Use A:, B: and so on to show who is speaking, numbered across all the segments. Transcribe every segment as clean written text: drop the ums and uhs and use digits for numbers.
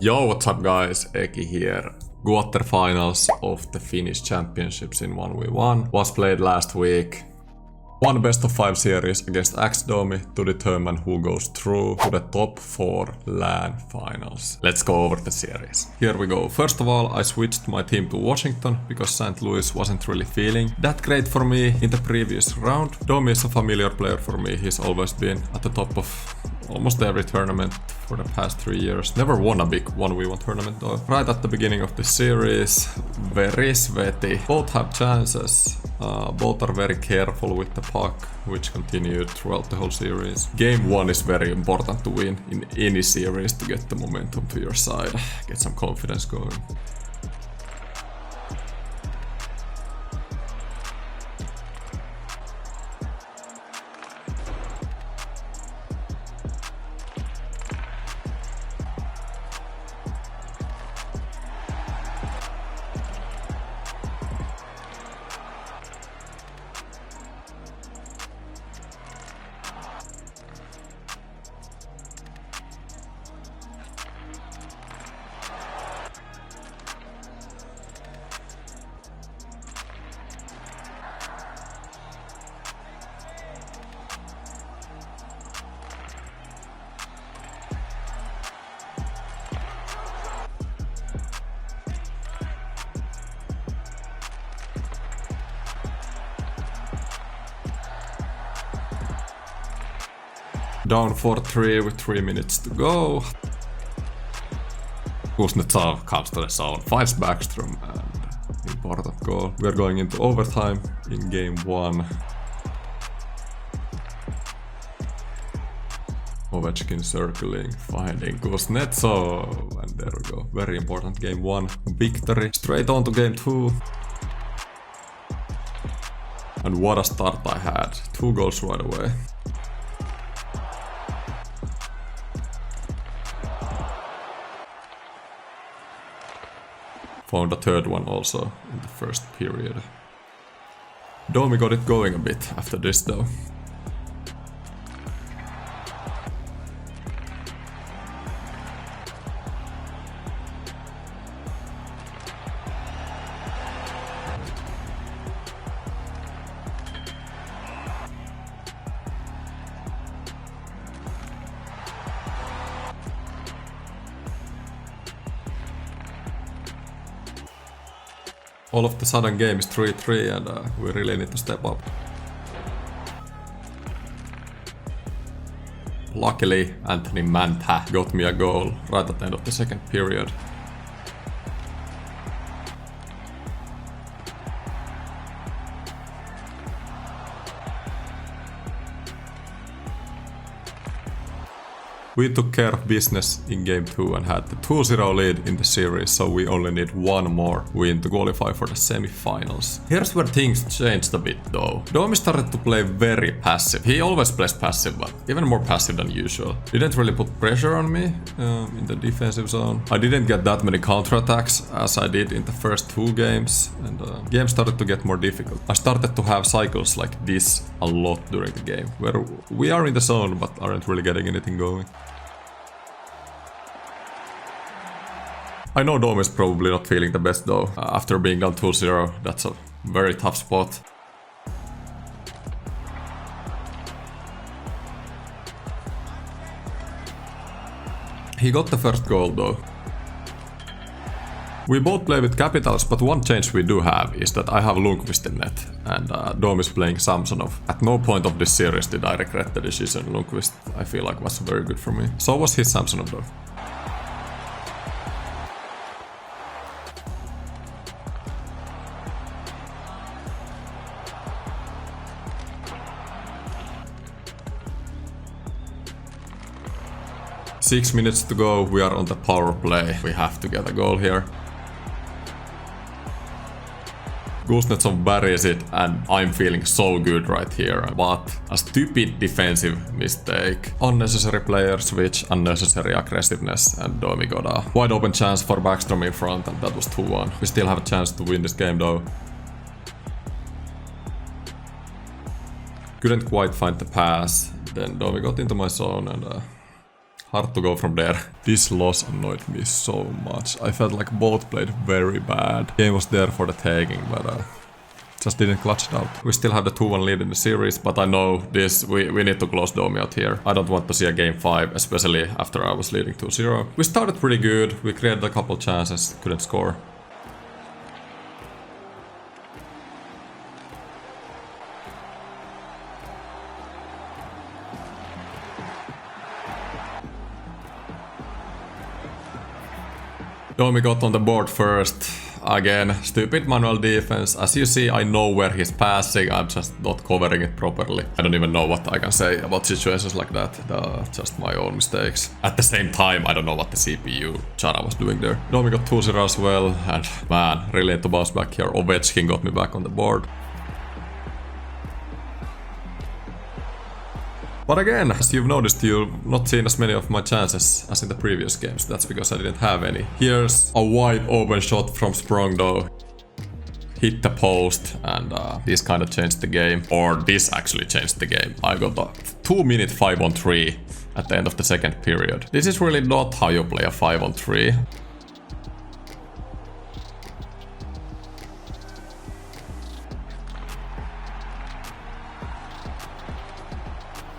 A: Yo, what's up guys, Eki here. Quarterfinals of the Finnish Championships in 1v1 was played last week. One best of 5 series against xDoumi to determine who goes through to the top 4 LAN finals. Let's go over the series. Here we go. First of all, I switched my team to Washington because St. Louis wasn't really feeling that great for me in the previous round. Doumi is a familiar player for me. He's always been at the top of almost every tournament for the past 3 years. Never won a big 1v1 tournament though. Right at the beginning of the series, very sweaty. Both have chances. Both are very careful with the puck, which continued throughout the whole series. Game 1 is very important to win in any series to get the momentum to your side. Get some confidence going. Down 4-3 with 3 minutes to go. Kuznetsov comes to the zone, finds Backstrom and important goal. We are going into overtime in game 1. Ovechkin circling, finding Kuznetsov, and there we go. Very important game 1 victory. Straight on to game 2. And what a start I had. 2 goals right away. Found a third one also in the first period. Doumi got it going a bit after this though. All of the sudden game is 3-3 and we really need to step up. Luckily, Anthony Mantha got me a goal right at the end of the second period. We took care of business in game 2 and had the 2-0 lead in the series, so we only need one more win to qualify for the semi-finals. Here's where things changed a bit though. Doumi started to play very passive. He always plays passive, but even more passive than usual. Didn't really put pressure on me in the defensive zone. I didn't get that many counterattacks as I did in the first 2 games, and game started to get more difficult. I started to have cycles like this a lot during the game, where we are in the zone but aren't really getting anything going. I know Doumi is probably not feeling the best though. After being down 2-0, that's a very tough spot. He got the first goal though. We both play with capitals, but one change we do have is that I have Lundqvist in net and Doumi is playing Samsonov. At no point of this series did I regret the decision. Lundqvist, I feel like, was very good for me. So was his Samsonov though. Six minutes to go, we are on the power play. We have to get a goal here. Kuznetsov buries it and I'm feeling so good right here. But a stupid defensive mistake. Unnecessary player switch, unnecessary aggressiveness, and Doimi got a wide open chance for Backstrom in front and that was 2-1. We still have a chance to win this game though. Couldn't quite find the pass. Then Domi got into my zone and hard to go from there. This loss annoyed me so much. I felt like both played very bad. Game was there for the taking, but just didn't clutch it out. We still have the 2-1 lead in the series, but I know this, we need to close xDoumi out here. I don't want to see a game 5, especially after I was leading 2-0. We started pretty good, we created a couple chances, couldn't score. xDoumi got on the board first. Again, stupid manual defense. As you see, I know where he's passing, I'm just not covering it properly. I don't even know what I can say about situations like that. Just my own mistakes. At the same time, I don't know what the CPU Chara was doing there. xDoumi got 2-0 as well, and man, really need to bounce back here. Ovechkin got me back on the board. But again, as you've noticed, you've not seen as many of my chances as in the previous games. That's because I didn't have any. Here's a wide open shot from Sprong though. Hit the post, and this kind of changed the game. Or this actually changed the game. I got a 2-minute 5-on-3 at the end of the second period. This is really not how you play a 5-on-3.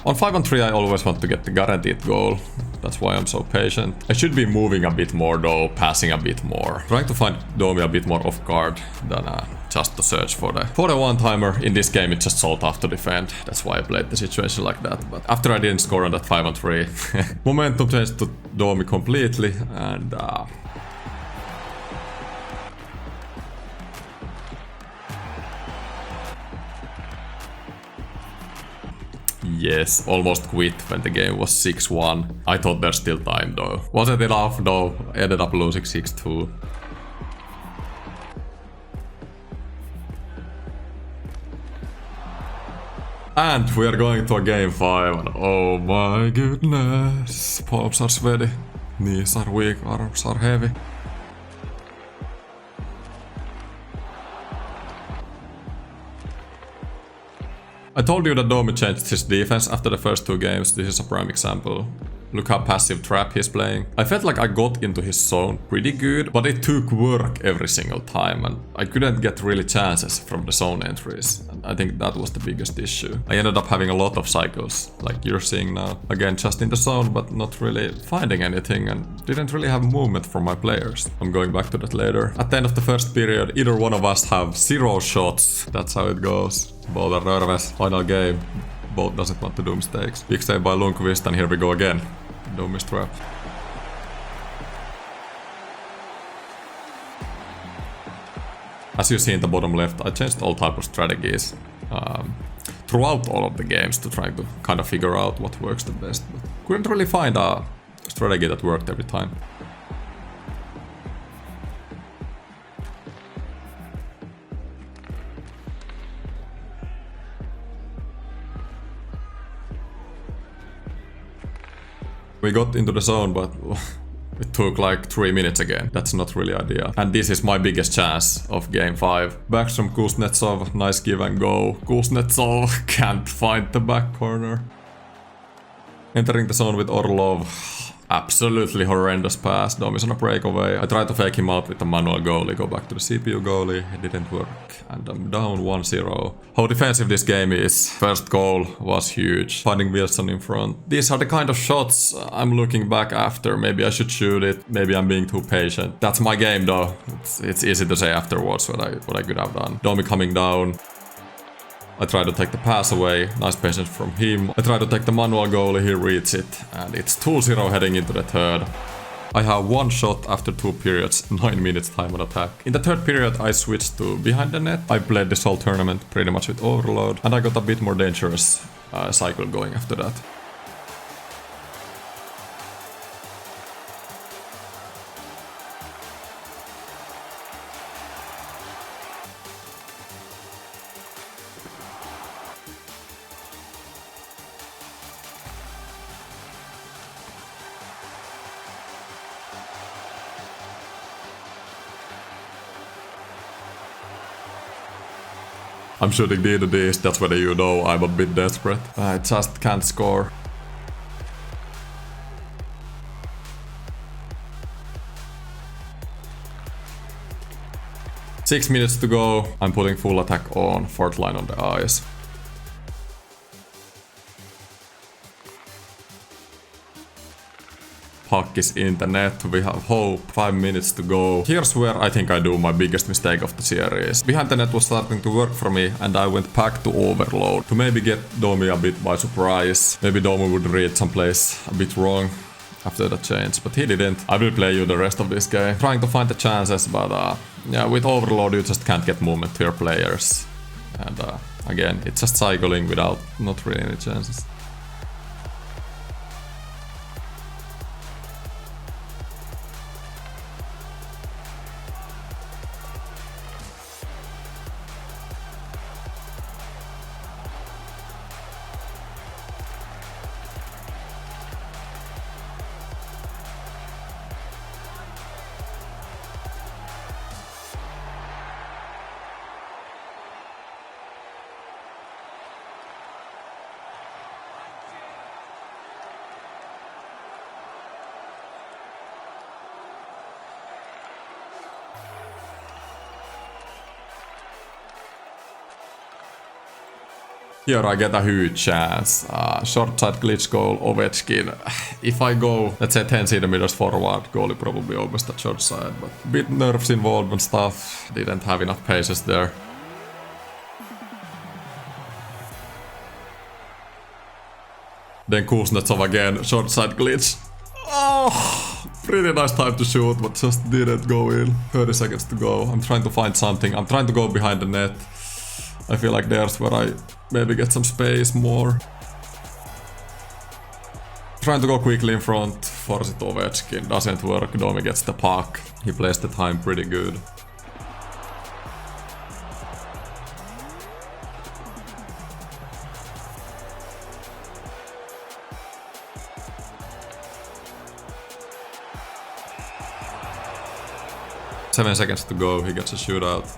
A: On 5-on-3 I always want to get the guaranteed goal. That's why I'm so patient. I should be moving a bit more though, passing a bit more. Trying to find xDoumi a bit more off guard than just to search for the one-timer. In this game it's just so tough to defend. That's why I played the situation like that. But after I didn't score on that 5-on-3, momentum changed to xDoumi completely, and yes, almost quit when the game was 6-1. I thought there's still time though. Wasn't enough though, ended up losing 6-2. And we are going to a game 5, and oh my goodness. Palms are sweaty, knees are weak, arms are heavy. I told you that xDoumi changed his defense after the first 2 games. This is a prime example. Look how passive trap he's playing. I felt like I got into his zone pretty good, but it took work every single time, and I couldn't get really chances from the zone entries. And I think that was the biggest issue. I ended up having a lot of cycles, like you're seeing now. Again, just in the zone, but not really finding anything, and didn't really have movement from my players. I'm going back to that later. At the end of the first period, either one of us have 0 shots. That's how it goes. Both are nervous. Final game. Both doesn't want to do mistakes. Big save by Lundqvist, and here we go again. xDoumi's trap. As you see in the bottom left, I changed all type of strategies throughout all of the games to try to kind of figure out what works the best. But couldn't really find a strategy that worked every time. We got into the zone, but it took like 3 minutes again. That's not really ideal. And this is my biggest chance of game 5. Backstrom Kuznetsov, nice give and go. Kuznetsov can't find the back corner. Entering the zone with Orlov. Absolutely horrendous pass. xDoumi's on a breakaway. I tried to fake him out with the manual goalie, go back to the CPU goalie. It didn't work. And I'm down 1-0. How defensive this game is. First goal was huge. Finding Wilson in front. These are the kind of shots I'm looking back after. Maybe I should shoot it. Maybe I'm being too patient. That's my game though. It's easy to say afterwards what I could have done. xDoumi coming down. I try to take the pass away, nice patience from him. I try to take the manual goalie, he reads it, and it's 2-0 heading into the third. I have 1 shot after 2 periods, 9 minutes time on attack. In the third period I switched to behind the net. I played this whole tournament pretty much with overload, and I got a bit more dangerous cycle going after that. I'm shooting D to Ds, that's whether you know I'm a bit desperate. I just can't score. 6 minutes to go. I'm putting full attack on, fourth line on the ice. Puck is in the net, we have hope, 5 minutes to go. Here's where I think I do my biggest mistake of the series. Behind the net was starting to work for me and I went back to overload to maybe get Domi a bit by surprise. Maybe Domi would read someplace a bit wrong after the change, but he didn't. I will play you the rest of this game, trying to find the chances, but yeah, with overload you just can't get movement to your players. And again, it's just cycling without not really any chances. Here I get a huge chance. Short side glitch goal, Ovechkin. If I go, let's say 10 centimeters forward, goalie probably opens the short side, but a bit nerves involved and stuff. Didn't have enough paces there. Then Kuznetsov again, short side glitch. Oh, pretty nice time to shoot, but just didn't go in. 30 seconds to go. I'm trying to find something. I'm trying to go behind the net. I feel like there's where I maybe get some space more. Trying to go quickly in front, force it to Ovechkin, doesn't work, Domi gets the puck. He plays the time pretty good. Seven seconds to go, he gets a shootout.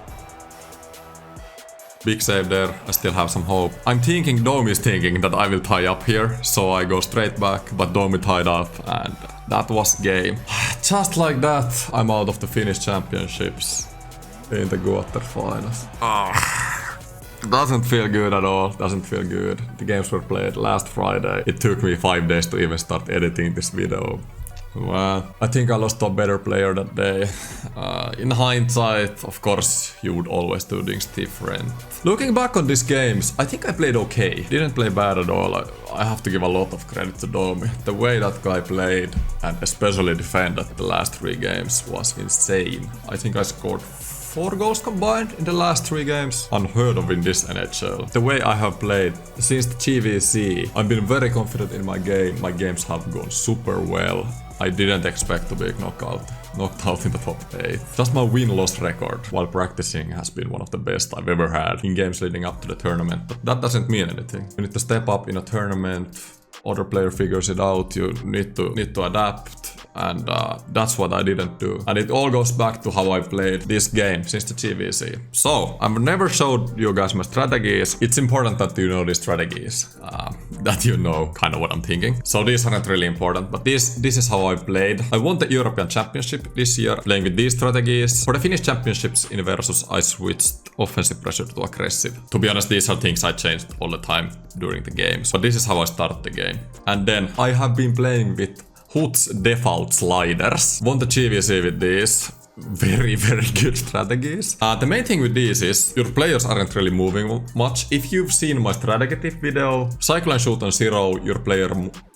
A: Big save there, I still have some hope. I'm thinking Domi is thinking that I will tie up here, so I go straight back, but Domi tied up and that was game. Just like that, I'm out of the Finnish Championships in the quarterfinals. Doesn't feel good at all, doesn't feel good. The games were played last Friday. It took me 5 days to even start editing this video. Well, I think I lost to a better player that day. In hindsight, of course, you would always do things different. Looking back on these games, I think I played okay. Didn't play bad at all. I have to give a lot of credit to Domi. The way that guy played, and especially defended the last 3 games, was insane. I think I scored 4 goals combined in the last 3 games. Unheard of in this NHL. The way I have played since the GVC, I've been very confident in my game. My games have gone super well. I didn't expect to be knocked out in the top 8. Just my win-loss record while practicing has been one of the best I've ever had in games leading up to the tournament. But that doesn't mean anything. You need to step up in a tournament, other player figures it out, you need to adapt. And that's what I didn't do. And it all goes back to how I played this game since the GVC. So, I've never showed you guys my strategies. It's important that you know these strategies. That you know kind of what I'm thinking. So these aren't really important, but this is how I played. I won the European Championship this year playing with these strategies. For the Finnish Championships in Versus, I switched offensive pressure to aggressive. To be honest, these are things I changed all the time during the games. But this is how I started the game. And then I have been playing with Hut's default sliders. Won the GVC with these. Very good strategies. The main thing with these is your players aren't really moving much. If you've seen my strategy tip video, cycle and shoot on 0,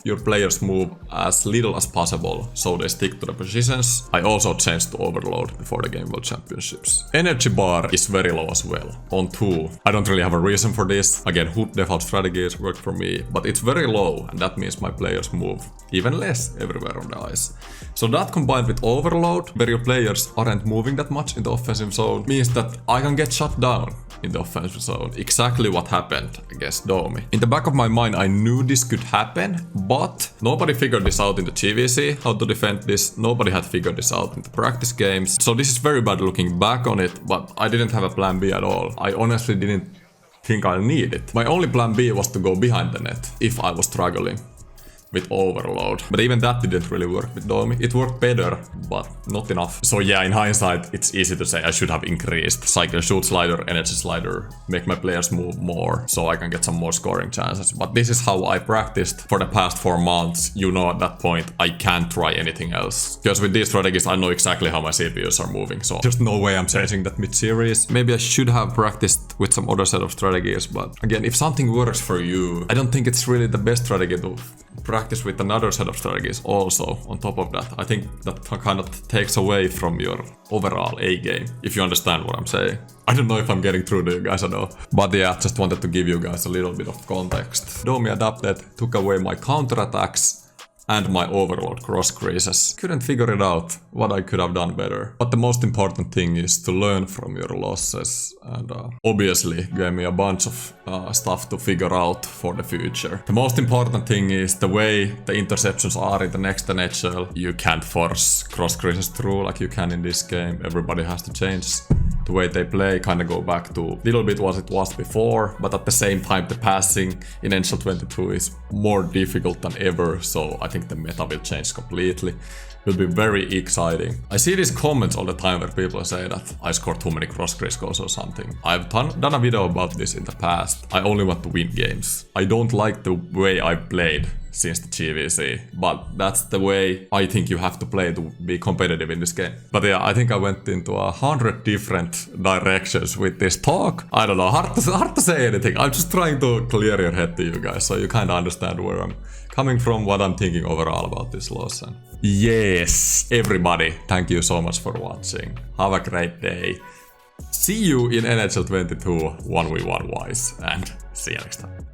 A: your players move as little as possible, so they stick to the positions. I also changed to overload before the Game World Championships. Energy bar is very low as well, on 2. I don't really have a reason for this. Again, Hut default strategies work for me, but it's very low, and that means my players move even less everywhere on the ice. So that combined with overload, where your players aren't moving that much in the offensive zone, means that I can get shut down in the offensive zone. Exactly what happened against Domi. In the back of my mind, I knew this could happen, but nobody figured this out in the GVC, how to defend this. Nobody had figured this out in the practice games. So this is very bad looking back on it, but I didn't have a plan B at all. I honestly didn't think I'll need it. My only plan B was to go behind the net if I was struggling. with overload. But even that didn't really work with xDoumi. It worked better, but not enough. So yeah, in hindsight, it's easy to say I should have increased cycle shoot slider, energy slider, make my players move more so I can get some more scoring chances. But this is how I practiced for the past 4 months. You know, at that point, I can't try anything else. Because with these strategies, I know exactly how my CPUs are moving, so there's no way I'm changing that mid-series. Maybe I should have practiced with some other set of strategies, but again, if something works for you, I don't think it's really the best strategy to practice with another set of strategies also on top of that. I think that kind of takes away from your overall A game, if you understand what I'm saying. I don't know if I'm getting through to you guys at all. But yeah, just wanted to give you guys a little bit of context. xDoumi adapted, took away my counterattacks and my overload cross creases. Couldn't figure it out what I could have done better. But the most important thing is to learn from your losses, and obviously gave me a bunch of stuff to figure out for the future. The most important thing is the way the interceptions are in the next NHL. You can't force cross creases through like you can in this game. Everybody has to change the way they play, kind of go back to little bit what it was before, but at the same time the passing in NHL 22 is more difficult than ever, so I think the meta will change completely. Will be very exciting. I see these comments all the time where people say that I scored too many cross crease goals or something. I've done a video about this in the past. I only want to win games. I don't like the way I played since the GVC, but that's the way I think you have to play to be competitive in this game. But yeah, I think I went into 100 different directions with this talk. I don't know, hard to say anything. I'm just trying to clear your head to you guys so you kind of understand where I'm coming from, what I'm thinking overall about this loss. And yes, everybody, thank you so much for watching. Have a great day. See you in NHL 22 1v1 wise, and see you next time.